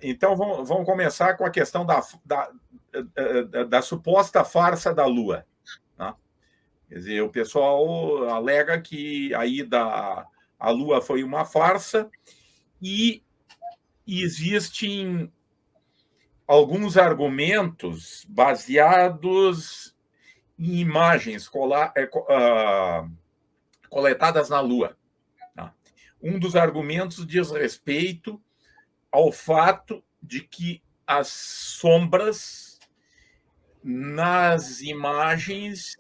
Então, vamos começar com a questão da suposta farsa da Lua. Tá? Quer dizer, o pessoal alega que a Lua foi uma farsa e existem alguns argumentos baseados em imagens coletadas na Lua. Tá? Um dos argumentos diz respeito ao fato de que as sombras nas imagens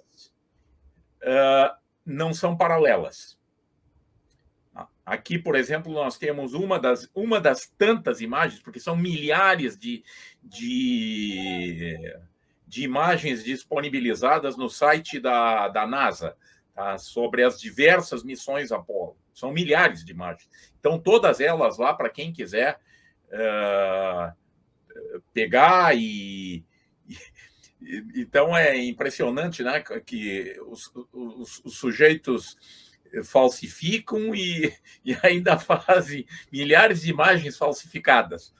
não são paralelas. Aqui, por exemplo, nós temos uma das tantas imagens, porque são milhares de imagens disponibilizadas no site da NASA, tá? Sobre as diversas missões Apollo. São milhares de imagens. Então, todas elas lá, para quem quiser pegar então, é impressionante, né, que os sujeitos falsificam e ainda fazem milhares de imagens falsificadas.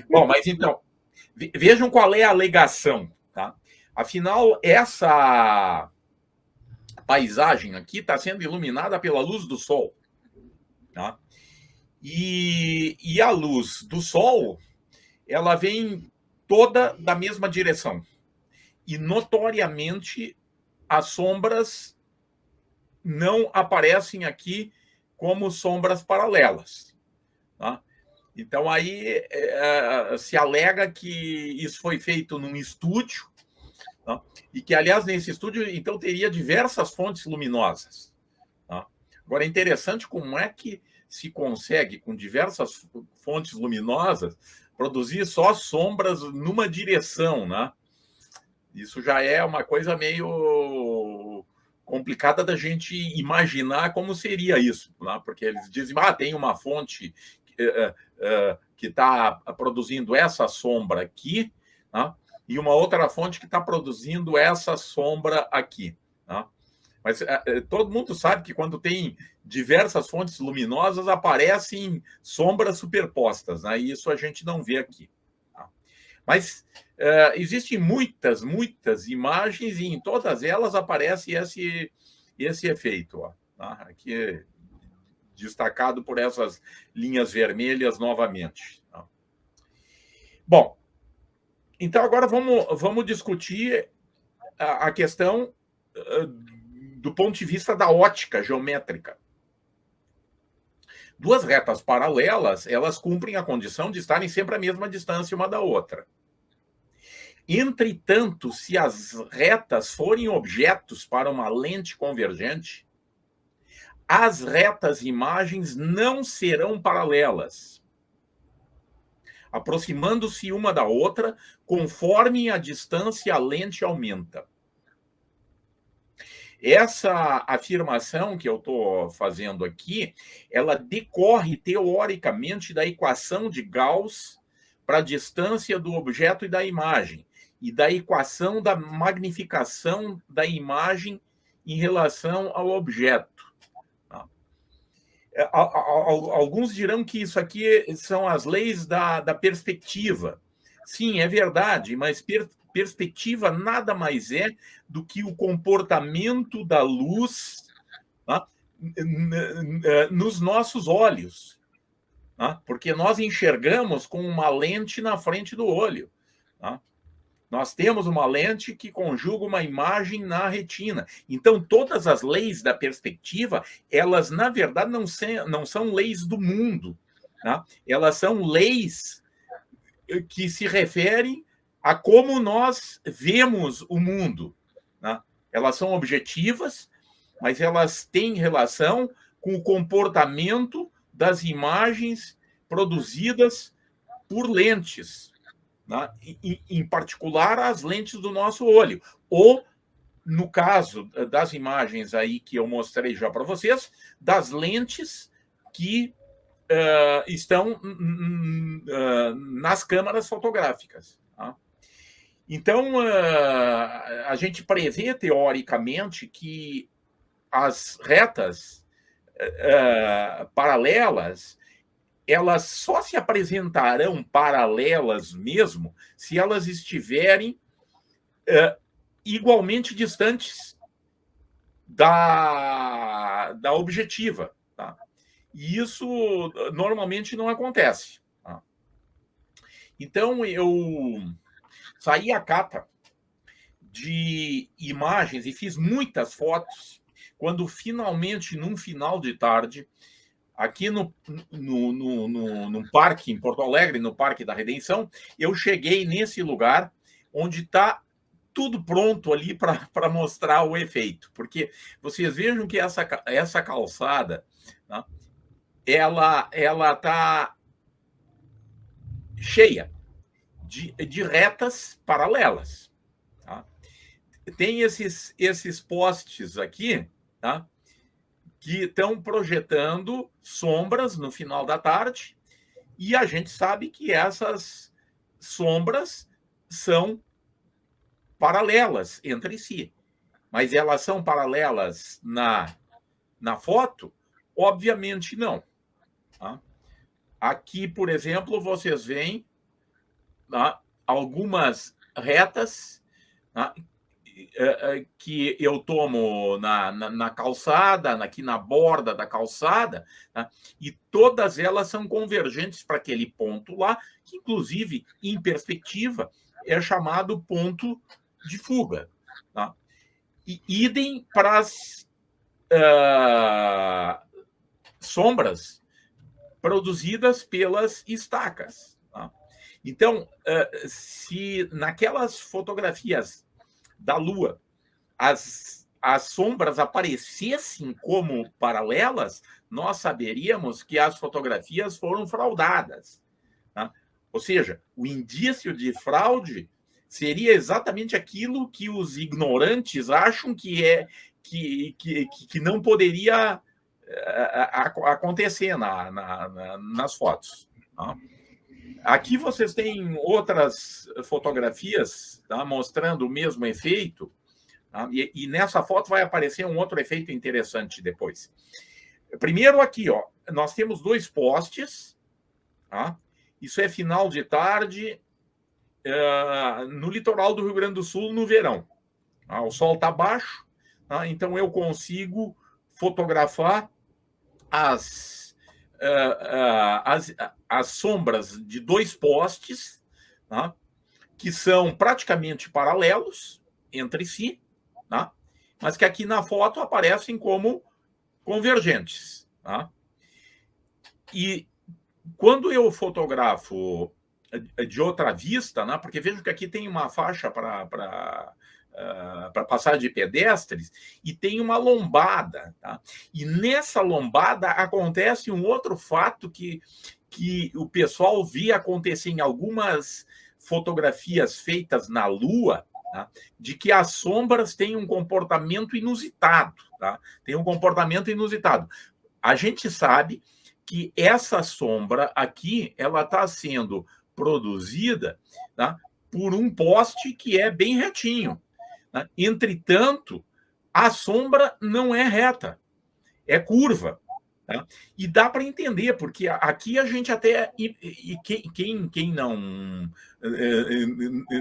Bom, mas então, vejam qual é a alegação. Tá? Afinal, essa paisagem aqui está sendo iluminada pela luz do Sol. Tá? E a luz do Sol, ela vem toda da mesma direção. E, notoriamente, as sombras não aparecem aqui como sombras paralelas. Tá? Então, aí se alega que isso foi feito num estúdio, tá? E que, aliás, nesse estúdio, então, teria diversas fontes luminosas. Tá? Agora, é interessante como é que se consegue, com diversas fontes luminosas, produzir só sombras numa direção, né? Isso já é uma coisa meio complicada da gente imaginar como seria isso, né? Porque eles dizem, tem uma fonte que está produzindo essa sombra aqui, né? E uma outra fonte que está produzindo essa sombra aqui. Né? Mas todo mundo sabe que quando tem diversas fontes luminosas, aparecem sombras superpostas, né? E isso a gente não vê aqui. Tá? Mas existem muitas imagens e em todas elas aparece esse efeito. Ó, tá? Aqui destacado por essas linhas vermelhas novamente. Tá? Bom, então agora vamos discutir a questão do ponto de vista da ótica geométrica. Duas retas paralelas, elas cumprem a condição de estarem sempre à mesma distância uma da outra. Entretanto, se as retas forem objetos para uma lente convergente, as retas imagens não serão paralelas, aproximando-se uma da outra conforme a distância a lente aumenta. Essa afirmação que eu estou fazendo aqui, ela decorre teoricamente da equação de Gauss para a distância do objeto e da imagem, e da equação da magnificação da imagem em relação ao objeto. Alguns dirão que isso aqui são as leis da perspectiva. Sim, é verdade, mas perspectiva nada mais é do que o comportamento da luz, tá? Nos nossos olhos. Tá? Porque nós enxergamos com uma lente na frente do olho. Tá? Nós temos uma lente que conjuga uma imagem na retina. Então, todas as leis da perspectiva, elas, na verdade, não são leis do mundo. Tá? Elas são leis que se referem a como nós vemos o mundo. Né? Elas são objetivas, mas elas têm relação com o comportamento das imagens produzidas por lentes, né? Em particular as lentes do nosso olho, ou, no caso das imagens aí que eu mostrei já para vocês, das lentes que estão nas câmaras fotográficas. Tá? Então, a gente prevê, teoricamente, que as retas paralelas, elas só se apresentarão paralelas mesmo se elas estiverem igualmente distantes da objetiva. Tá? E isso normalmente não acontece. Tá? Então, eu saí à cata de imagens e fiz muitas fotos quando finalmente, num final de tarde, aqui no parque, em Porto Alegre, no Parque da Redenção, eu cheguei nesse lugar onde está tudo pronto ali para mostrar o efeito. Porque vocês vejam que essa calçada, né, ela está cheia de retas paralelas. Tá? Tem esses postes aqui, tá? Que estão projetando sombras no final da tarde, e a gente sabe que essas sombras são paralelas entre si. Mas elas são paralelas na foto? Obviamente não. Tá? Aqui, por exemplo, vocês veem, tá, algumas retas, tá, que eu tomo na calçada, aqui na borda da calçada, tá? E todas elas são convergentes para aquele ponto lá, que, inclusive, em perspectiva, é chamado ponto de fuga. Tá? E idem para as sombras produzidas pelas estacas. Tá? Então, se naquelas fotografias da Lua as sombras aparecessem como paralelas, nós saberíamos que as fotografias foram fraudadas. Tá? Ou seja, o indício de fraude seria exatamente aquilo que os ignorantes acham que não poderia acontecer nas fotos. Tá? Aqui vocês têm outras fotografias, tá, mostrando o mesmo efeito. Tá? E nessa foto vai aparecer um outro efeito interessante depois. Primeiro aqui, ó, nós temos dois postes. Tá? Isso é final de tarde no litoral do Rio Grande do Sul no verão. Tá? O sol está baixo, tá? Então eu consigo fotografar as sombras de dois postes, tá? Que são praticamente paralelos entre si, tá? Mas que aqui na foto aparecem como convergentes. Tá? E quando eu fotografo de outra vista, né? Porque vejo que aqui tem uma faixa para passar de pedestres e tem uma lombada. Tá? E nessa lombada acontece um outro fato que o pessoal via acontecer em algumas fotografias feitas na Lua, tá? De que as sombras têm um comportamento inusitado. Tá? Tem um comportamento inusitado. A gente sabe que essa sombra aqui ela está sendo produzida, tá, por um poste que é bem retinho. Tá? Entretanto, a sombra não é reta, é curva. Tá? E dá para entender, porque aqui a gente até... E quem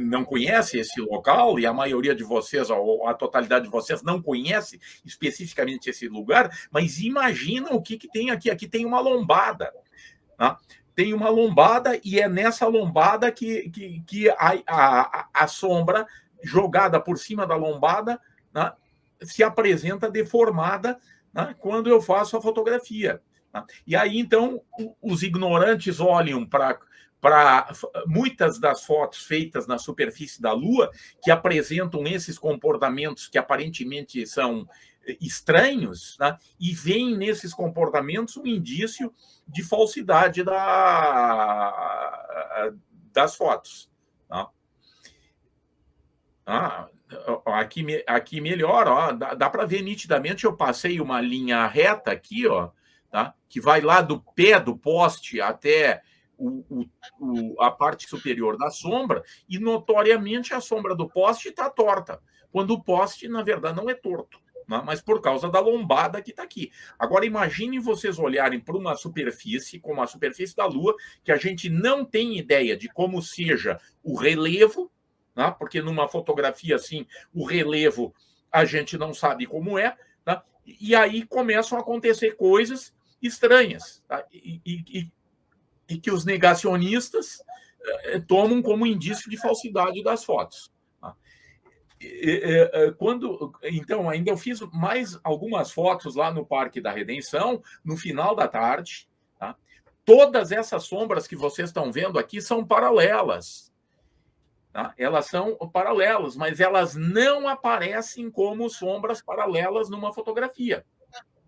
não conhece esse local, e a maioria de vocês, ou a totalidade de vocês, não conhece especificamente esse lugar, mas imagina o que tem aqui. Aqui tem uma lombada. Tá? Tem uma lombada, e é nessa lombada que a sombra jogada por cima da lombada, né, se apresenta deformada, né, quando eu faço a fotografia. Tá? E aí, então, os ignorantes olham para muitas das fotos feitas na superfície da Lua, que apresentam esses comportamentos que aparentemente são estranhos, né, e veem nesses comportamentos um indício de falsidade das fotos. Tá? Aqui melhor, ó, dá para ver nitidamente. Eu passei uma linha reta aqui, ó, tá? Que vai lá do pé do poste até a parte superior da sombra, e notoriamente a sombra do poste está torta, quando o poste, na verdade, não é torto. né? Mas por causa da lombada que está aqui. Agora, imaginem vocês olharem para uma superfície, como a superfície da Lua, que a gente não tem ideia de como seja o relevo, né? Porque numa fotografia assim, o relevo a gente não sabe como é, né? E aí começam a acontecer coisas estranhas, tá? E que os negacionistas tomam como indício de falsidade das fotos. Tá? Então, ainda eu fiz mais algumas fotos lá no Parque da Redenção, no final da tarde. Tá? Todas essas sombras que vocês estão vendo aqui são paralelas. Tá? Elas são paralelas, mas elas não aparecem como sombras paralelas numa fotografia.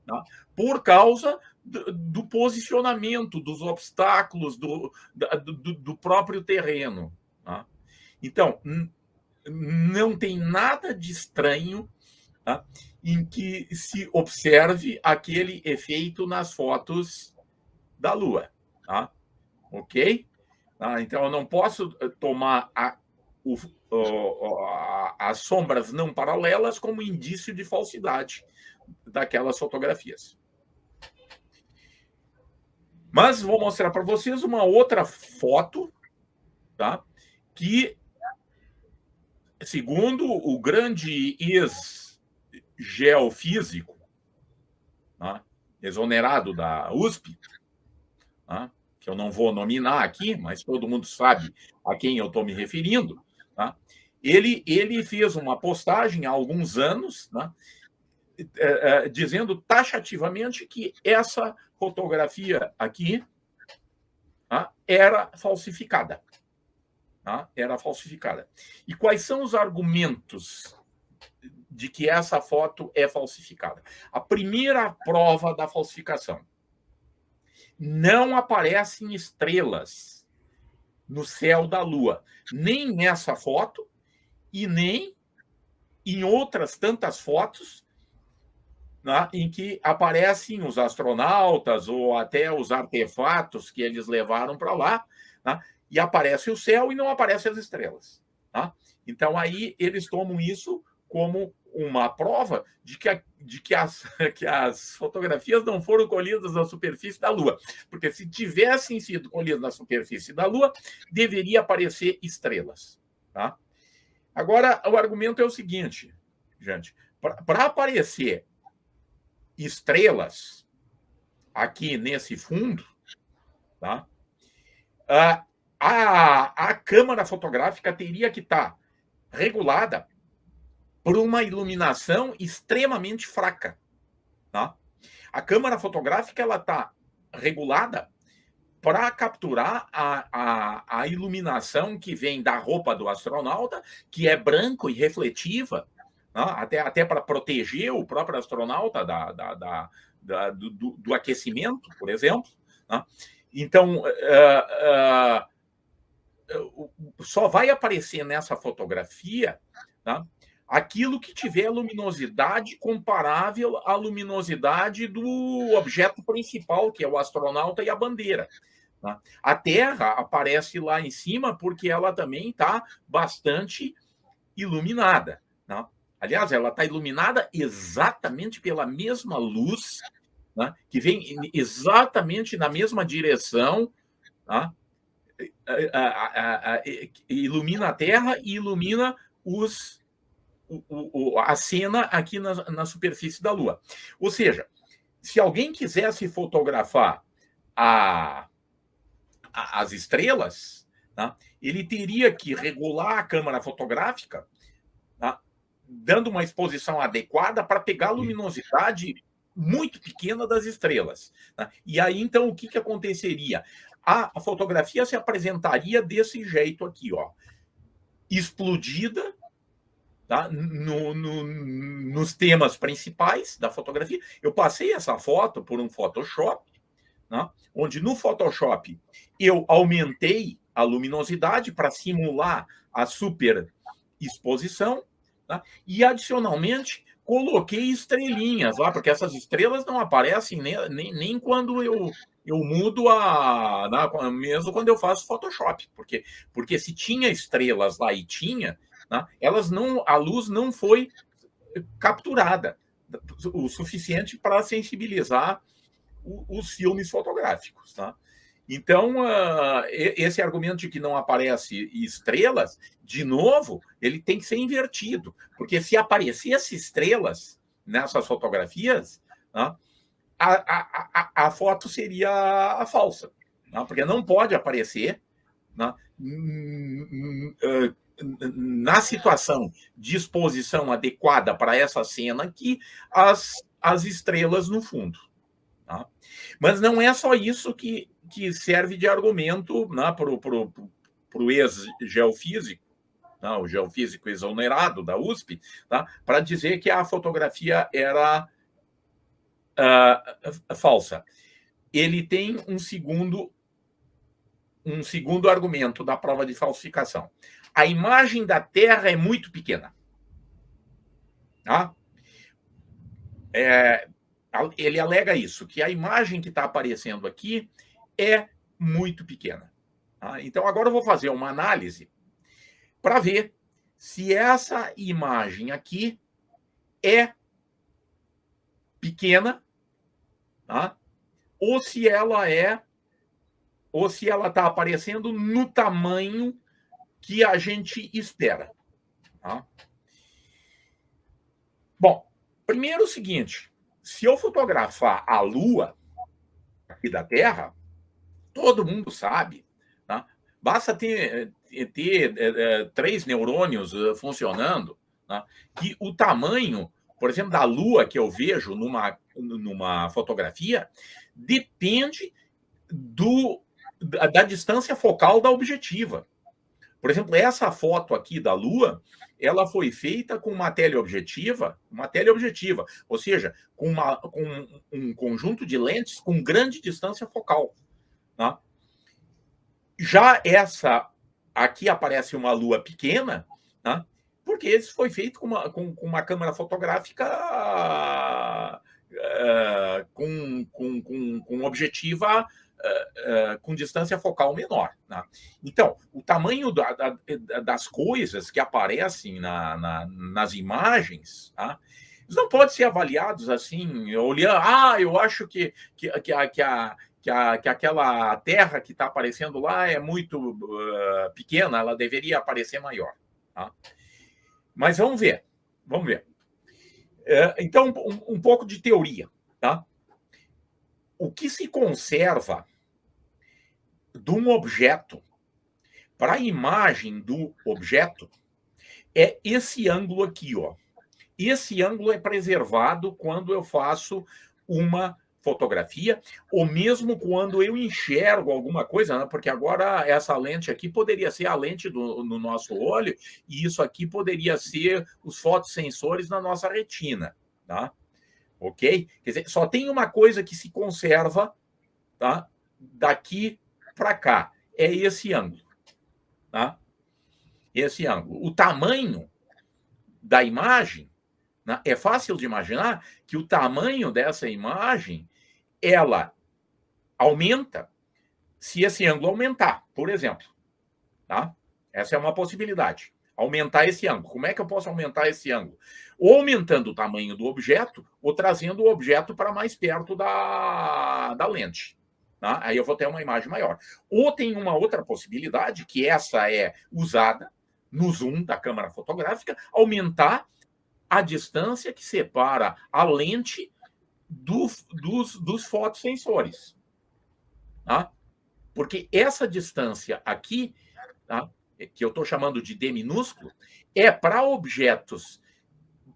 Tá? Por causa do posicionamento, dos obstáculos, do próprio terreno. Tá? Então, não tem nada de estranho, tá? Em que se observe aquele efeito nas fotos da Lua. Tá? Ok? Tá? Então, eu não posso tomar as sombras não paralelas como indício de falsidade daquelas fotografias. Mas vou mostrar para vocês uma outra foto, tá? Que, segundo o grande ex-geofísico, tá? Exonerado da USP, tá? Que eu não vou nominar aqui, mas todo mundo sabe a quem eu estou me referindo, tá? Ele fez uma postagem há alguns anos, tá? Dizendo taxativamente que essa fotografia aqui, tá? Era falsificada. Tá? Era falsificada. E quais são os argumentos de que essa foto é falsificada? A primeira prova da falsificação: não aparecem estrelas no céu da Lua, nem nessa foto e nem em outras tantas fotos, né, em que aparecem os astronautas ou até os artefatos que eles levaram para lá, né, e aparece o céu e não aparecem as estrelas. Tá? Então, aí eles tomam isso como uma prova de que as fotografias não foram colhidas na superfície da Lua. Porque se tivessem sido colhidas na superfície da Lua, deveria aparecer estrelas. Tá? Agora, o argumento é o seguinte, gente. Para aparecer estrelas aqui nesse fundo, tá? A câmara fotográfica teria que estar regulada por uma iluminação extremamente fraca. Tá? A câmara fotográfica ela está regulada para capturar a iluminação que vem da roupa do astronauta, que é branco e refletiva, tá? Até para proteger o próprio astronauta do aquecimento, por exemplo. Tá? Então, só vai aparecer nessa fotografia, tá? Aquilo que tiver luminosidade comparável à luminosidade do objeto principal, que é o astronauta e a bandeira. Tá? A Terra aparece lá em cima porque ela também está bastante iluminada. Tá? Aliás, ela está iluminada exatamente pela mesma luz, tá? Que vem exatamente na mesma direção, tá? Ilumina a Terra e ilumina a cena aqui na superfície da Lua. Ou seja, se alguém quisesse fotografar as estrelas, tá? Ele teria que regular a câmera fotográfica, tá? Dando uma exposição adequada para pegar a luminosidade muito pequena das estrelas. Tá? E aí, então, o que aconteceria? A fotografia se apresentaria desse jeito aqui, ó, explodida, tá? Nos temas principais da fotografia. Eu passei essa foto por um Photoshop, né? Onde no Photoshop eu aumentei a luminosidade para simular a superexposição, tá? E adicionalmente coloquei estrelinhas lá, porque essas estrelas não aparecem nem quando eu mudo mesmo quando eu faço Photoshop, porque se tinha estrelas lá e tinha, né, elas não, a luz não foi capturada, o suficiente para sensibilizar os filmes fotográficos. Tá? Então, esse argumento de que não aparece estrelas, de novo, ele tem que ser invertido, porque se aparecesse estrelas nessas fotografias, tá? A foto seria falsa, tá? Porque não pode aparecer, tá? Na situação de exposição adequada para essa cena aqui, as estrelas no fundo. Tá? Mas não é só isso que serve de argumento, né, para o ex-geofísico, né, o geofísico exonerado da USP, tá, para dizer que a fotografia era falsa. Ele tem um segundo argumento da prova de falsificação. A imagem da Terra é muito pequena. Tá? Ele alega isso, que a imagem que está aparecendo aqui é muito pequena. Tá? Então, agora eu vou fazer uma análise para ver se essa imagem aqui é pequena, tá? ou se ela está aparecendo no tamanho que a gente espera. Tá? Bom, primeiro o seguinte, se eu fotografar a Lua aqui da Terra, todo mundo sabe, tá? Basta ter 3 neurônios funcionando, tá? Que o tamanho, por exemplo, da Lua que eu vejo numa fotografia depende da distância focal da objetiva. Por exemplo, essa foto aqui da Lua, ela foi feita com uma teleobjetiva, ou seja, com um conjunto de lentes com grande distância focal. Tá? Já essa aqui aparece uma Lua pequena, tá? Porque isso foi feito com uma câmera fotográfica com objetiva com distância focal menor. Né? Então, o tamanho das coisas que aparecem nas imagens, tá? Eles não podem ser avaliados assim, olhando, eu acho que aquela terra que está aparecendo lá é muito pequena, ela deveria aparecer maior. Tá? Mas vamos ver. Então, um pouco de teoria. Tá? O que se conserva de um objeto para a imagem do objeto é esse ângulo aqui. Ó. Esse ângulo é preservado quando eu faço uma fotografia, ou mesmo quando eu enxergo alguma coisa, né? Porque agora essa lente aqui poderia ser a lente no nosso olho, e isso aqui poderia ser os fotossensores na nossa retina. Tá? Ok? Quer dizer, só tem uma coisa que se conserva, tá? Daqui para cá, é esse ângulo. Tá? Esse ângulo. O tamanho da imagem, né? É fácil de imaginar que o tamanho dessa imagem ela aumenta se esse ângulo aumentar, por exemplo. Tá? Essa é uma possibilidade. Aumentar esse ângulo. Como é que eu posso aumentar esse ângulo? Ou aumentando o tamanho do objeto, ou trazendo o objeto para mais perto da lente. Tá? Aí eu vou ter uma imagem maior. Ou tem uma outra possibilidade, que essa é usada no zoom da câmera fotográfica, aumentar a distância que separa a lente dos fotossensores. Tá? Porque essa distância aqui, tá? Que eu estou chamando de D minúsculo, é para objetos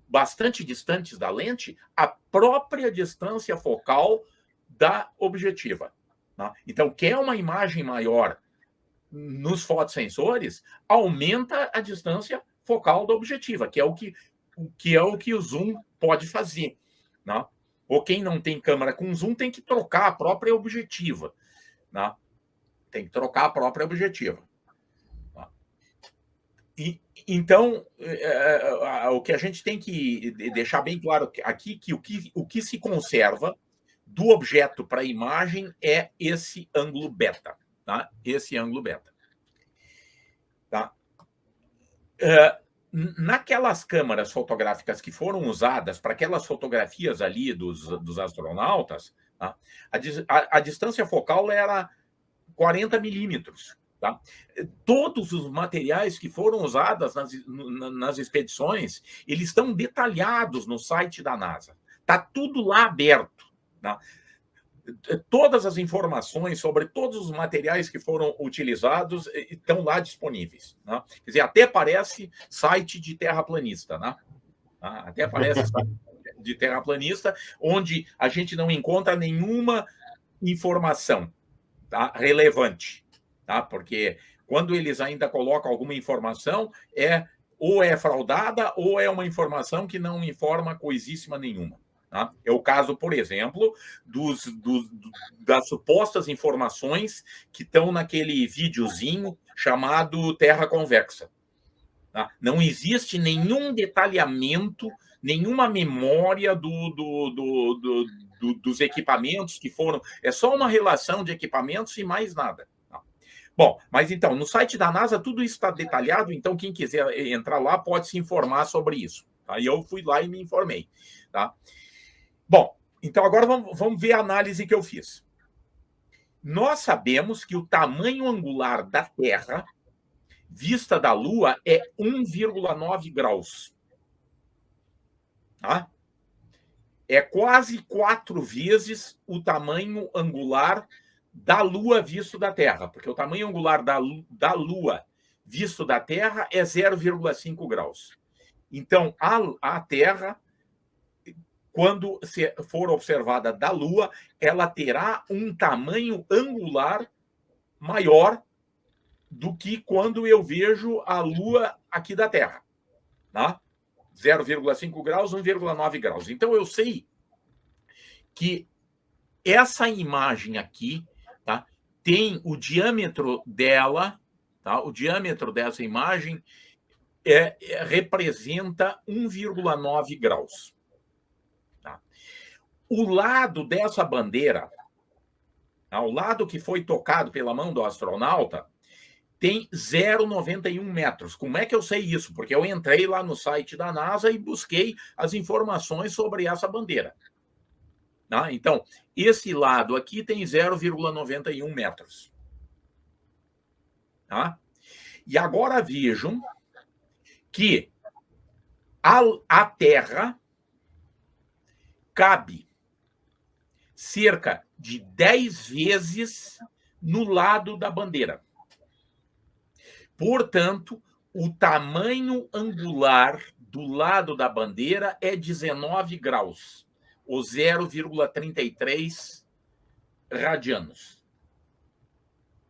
bastante distantes da lente a própria distância focal da objetiva. Tá? Então, quer uma imagem maior nos fotossensores, aumenta a distância focal da objetiva, que é o que o zoom pode fazer. Tá? Ou quem não tem câmera com zoom tem que trocar a própria objetiva. Tá? Tem que trocar a própria objetiva. Tá? Então, o que a gente tem que deixar bem claro aqui que o que se conserva do objeto para a imagem é esse ângulo beta. Tá? Esse ângulo beta. Tá? naquelas câmaras fotográficas que foram usadas para aquelas fotografias ali dos astronautas, tá? A distância focal era 40 milímetros. Tá? Todos os materiais que foram usados nas expedições, eles estão detalhados no site da NASA. Está tudo lá aberto. Tá? Todas as informações sobre todos os materiais que foram utilizados estão lá disponíveis. Né? Quer dizer, até parece site de terraplanista. Né? Até parece site de terraplanista, onde a gente não encontra nenhuma informação, tá, relevante. Tá? Porque quando eles ainda colocam alguma informação, ou é fraudada ou é uma informação que não informa coisíssima nenhuma. Tá? É o caso, por exemplo, das supostas informações que estão naquele videozinho chamado Terra Convexa. Tá? Não existe nenhum detalhamento, nenhuma memória dos equipamentos que foram. É só uma relação de equipamentos e mais nada. Tá? Bom, mas então, no site da NASA tudo isso está detalhado, então quem quiser entrar lá pode se informar sobre isso. Tá? E eu fui lá e me informei. Tá? Bom, então agora vamos ver a análise que eu fiz. Nós sabemos que o tamanho angular da Terra, vista da Lua, é 1,9 graus. Tá? É quase 4 vezes o tamanho angular da Lua visto da Terra, porque o tamanho angular da Lua visto da Terra é 0,5 graus. Então, a Terra, quando for observada da Lua, ela terá um tamanho angular maior do que quando eu vejo a Lua aqui da Terra. Tá? 0,5 graus, 1,9 graus. Então, eu sei que essa imagem aqui, tá, tem o diâmetro dela, tá, o diâmetro dessa imagem representa 1,9 graus. Tá? O lado dessa bandeira, tá, o lado que foi tocado pela mão do astronauta, tem 0,91 metros. Como é que eu sei isso? Porque eu entrei lá no site da NASA e busquei as informações sobre essa bandeira. Tá? Então, esse lado aqui tem 0,91 metros. Tá? E agora vejam que a Terra cabe cerca de 10 vezes no lado da bandeira. Portanto, o tamanho angular do lado da bandeira é 19 graus, ou 0,33 radianos.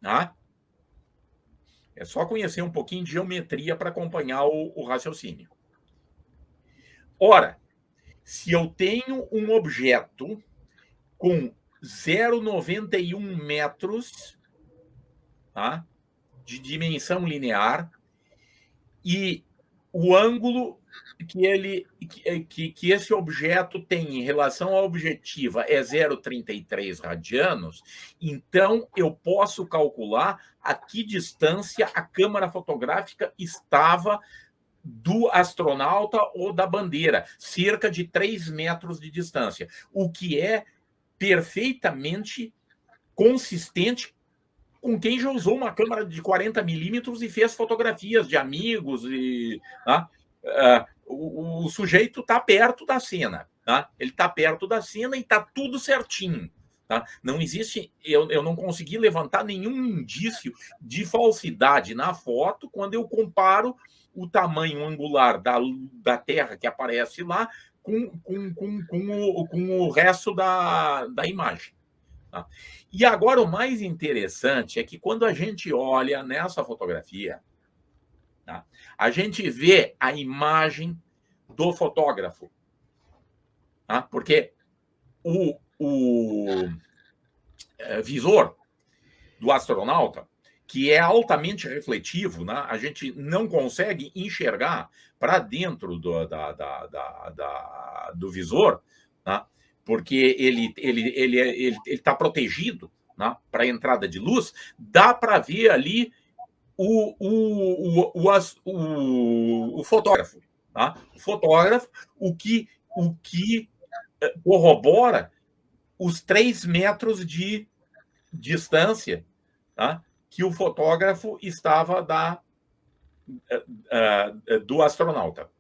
Tá? É só conhecer um pouquinho de geometria para acompanhar o raciocínio. Ora, se eu tenho um objeto com 0,91 metros, tá, de dimensão linear, e o ângulo que esse objeto tem em relação à objetiva é 0,33 radianos, então eu posso calcular a que distância a câmara fotográfica estava do astronauta ou da bandeira, cerca de 3 metros de distância, o que é perfeitamente consistente com quem já usou uma câmera de 40 milímetros e fez fotografias de amigos. Tá? O sujeito está perto da cena. Tá? Ele está perto da cena e está tudo certinho. Tá? Não existe, eu não consegui levantar nenhum indício de falsidade na foto quando eu comparo o tamanho angular da Terra que aparece lá com o resto da imagem. Tá? E agora o mais interessante é que quando a gente olha nessa fotografia, tá, a gente vê a imagem do fotógrafo. Tá? Porque o visor do astronauta, que é altamente refletivo, né? A gente não consegue enxergar para dentro do visor, né? Porque ele está protegido, né, para a entrada de luz, dá para ver ali o fotógrafo, tá? O fotógrafo, o que corrobora os 3 metros de distância, tá? Que o fotógrafo estava do astronauta.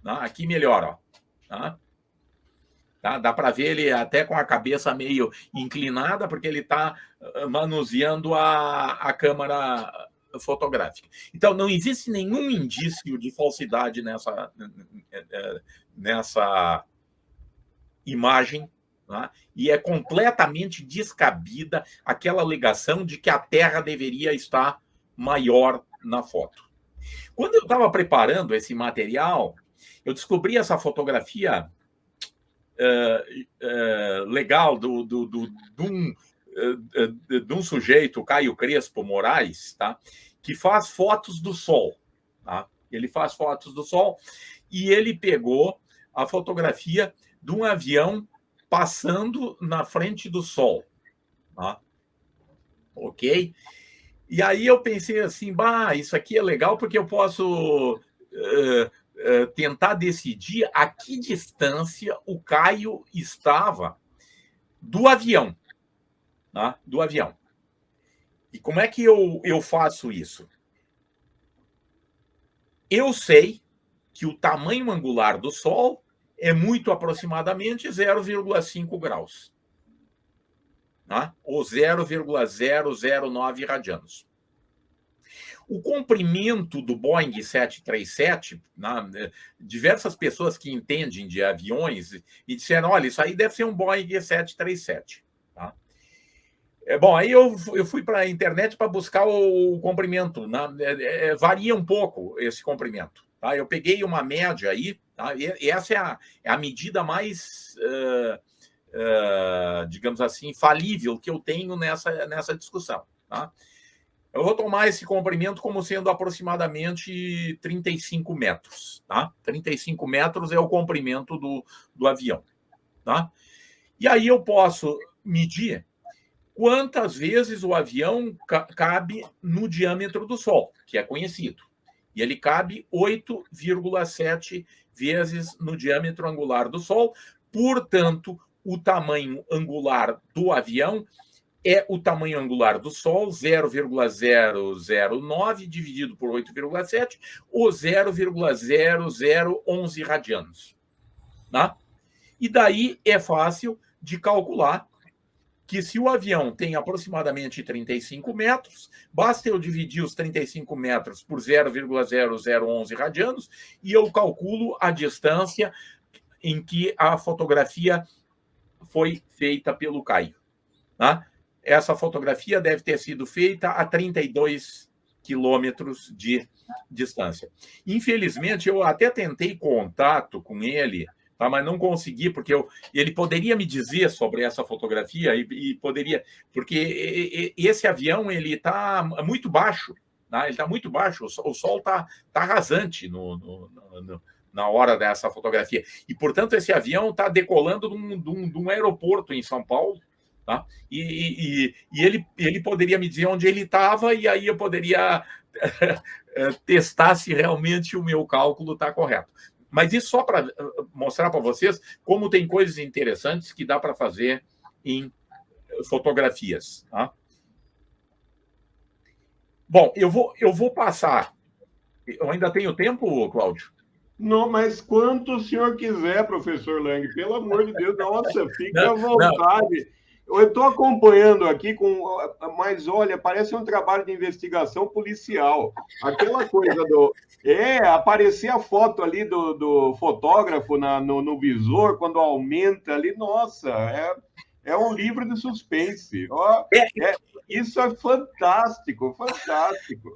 Tá? Aqui melhor, ó. Tá? Tá? Dá para ver ele até com a cabeça meio inclinada, porque ele está manuseando a câmera fotográfica. Então, não existe nenhum indício de falsidade nessa imagem, tá? E é completamente descabida aquela alegação de que a Terra deveria estar maior na foto. Quando eu estava preparando esse material, eu descobri essa fotografia legal de um sujeito, Caio Crespo Moraes, tá? Que faz fotos do Sol. Tá? Ele faz fotos do Sol e ele pegou a fotografia de um avião passando na frente do Sol. Tá? Ok? E aí eu pensei assim, isso aqui é legal porque eu posso tentar decidir a que distância o Caio estava do avião. Tá? Do avião. E como é que eu faço isso? Eu sei que o tamanho angular do Sol é muito aproximadamente 0,5 graus. Tá? Ou 0,009 radianos. O comprimento do Boeing 737, né, diversas pessoas que entendem de aviões e disseram, olha, isso aí deve ser um Boeing 737. Tá? Bom, aí eu fui para a internet para buscar o comprimento. Né? Varia um pouco esse comprimento. Tá? Eu peguei uma média aí, tá? E essa é a medida mais, digamos assim, falível que eu tenho nessa discussão. Tá? Eu vou tomar esse comprimento como sendo aproximadamente 35 metros. Tá? 35 metros é o comprimento do avião. Tá? E aí eu posso medir quantas vezes o avião cabe no diâmetro do Sol, que é conhecido. E ele cabe 8,7 vezes no diâmetro angular do Sol. Portanto, o tamanho angular do avião é o tamanho angular do Sol, 0,009 dividido por 8,7, ou 0,0011 radianos. Tá? E daí é fácil de calcular que se o avião tem aproximadamente 35 metros, basta eu dividir os 35 metros por 0,0011 radianos e eu calculo a distância em que a fotografia foi feita pelo Caio. Tá? Essa fotografia deve ter sido feita a 32 quilômetros de distância. Infelizmente, eu até tentei contato com ele, tá, mas não consegui, porque ele poderia me dizer sobre essa fotografia e poderia, porque esse avião ele está muito baixo, tá? Ele está muito baixo, o Sol está rasante na hora dessa fotografia. E, portanto, esse avião está decolando de um aeroporto em São Paulo. Tá? E ele poderia me dizer onde ele estava, e aí eu poderia testar se realmente o meu cálculo está correto. Mas isso só para mostrar para vocês como tem coisas interessantes que dá para fazer em fotografias. Tá? Bom, eu vou passar. Eu ainda tenho tempo, Cláudio? Não, mas quanto o senhor quiser, professor Lang, pelo amor de Deus, nossa, fica à vontade. Não. Eu estou acompanhando aqui, mas olha, parece um trabalho de investigação policial. Aquela coisa aparecer a foto ali do fotógrafo no visor, quando aumenta ali, nossa, é um livro de suspense. Isso é fantástico, fantástico.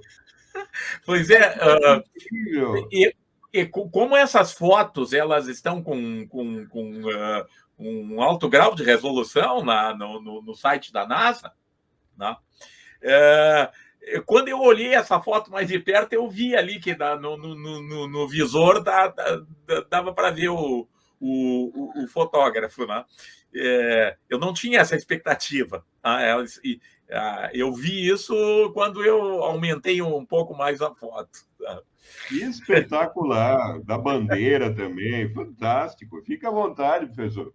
Pois é. E como essas fotos elas estão com um alto grau de resolução no site da NASA, né? Quando eu olhei essa foto mais de perto, eu vi ali que no visor dava para ver o fotógrafo, né? Eu não tinha essa expectativa. Eu vi isso quando eu aumentei um pouco mais a foto. Que espetacular! Da bandeira também, fantástico. Fica à vontade, professor.